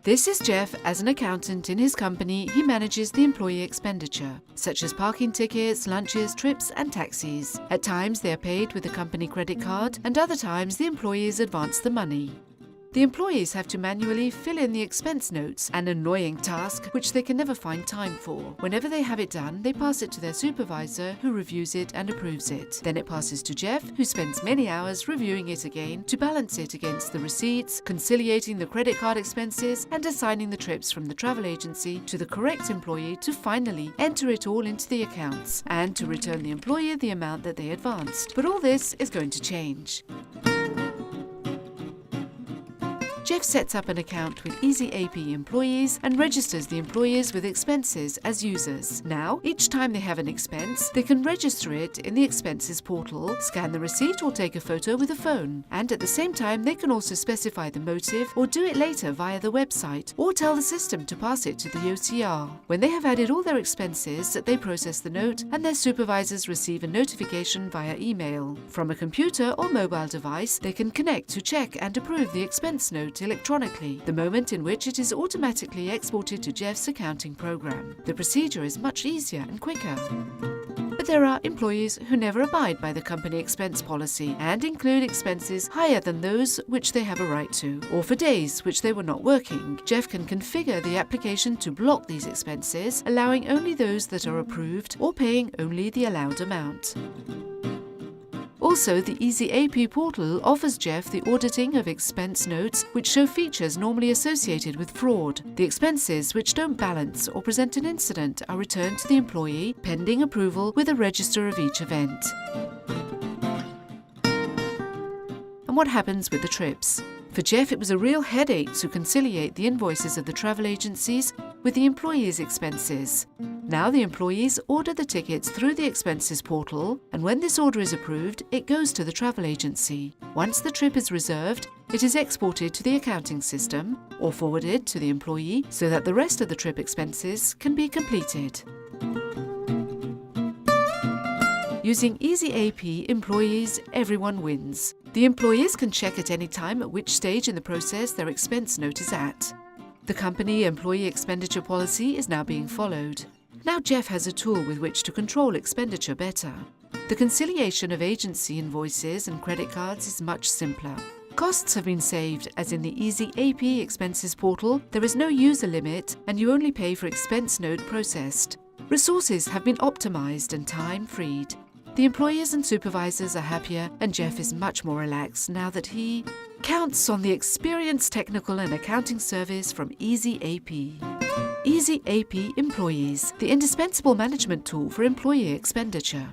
This is Jeff. As an accountant in his company, he manages the employee expenditure, such as parking tickets, lunches, trips and taxis. At times they are paid with a company credit card, and other times the employees advance the money. The employees have to manually fill in the expense notes, an annoying task which they can never find time for. Whenever they have it done, they pass it to their supervisor, who reviews it and approves it. Then it passes to Jeff, who spends many hours reviewing it again to balance it against the receipts, conciliating the credit card expenses, and assigning the trips from the travel agency to the correct employee to finally enter it all into the accounts and to return the employer the amount that they advanced. But all this is going to change. Jeff sets up an account with Easyap employees and registers the employees with expenses as users. Now, each time they have an expense, they can register it in the expenses portal, scan the receipt or take a photo with a phone. And at the same time, they can also specify the motive or do it later via the website or tell the system to pass it to the OCR. When they have added all their expenses, they process the note and their supervisors receive a notification via email. From a computer or mobile device, they can connect to check and approve the expense note electronically, the moment in which it is automatically exported to Jeff's accounting program. The procedure is much easier and quicker. But there are employees who never abide by the company expense policy and include expenses higher than those which they have a right to, or for days which they were not working. Jeff can configure the application to block these expenses, allowing only those that are approved or paying only the allowed amount. Also, the Easyap portal offers Jeff the auditing of expense notes which show features normally associated with fraud. The expenses which don't balance or present an incident are returned to the employee pending approval with a register of each event. And what happens with the trips? For Jeff, it was a real headache to conciliate the invoices of the travel agencies with the employees' expenses. Now the employees order the tickets through the expenses portal, and when this order is approved, it goes to the travel agency. Once the trip is reserved, it is exported to the accounting system or forwarded to the employee so that the rest of the trip expenses can be completed. Using Easyap employees, everyone wins. The employees can check at any time at which stage in the process their expense note is at. The company employee expenditure policy is now being followed. Now Jeff has a tool with which to control expenditure better. The conciliation of agency invoices and credit cards is much simpler. Costs have been saved, as in the Easyap expenses portal, there is no user limit and you only pay for expense note processed. Resources have been optimized and time freed. The employers and supervisors are happier, and Jeff is much more relaxed now that he counts on the experienced technical and accounting service from Easyap. Easyap Employees, the indispensable management tool for employee expenditure.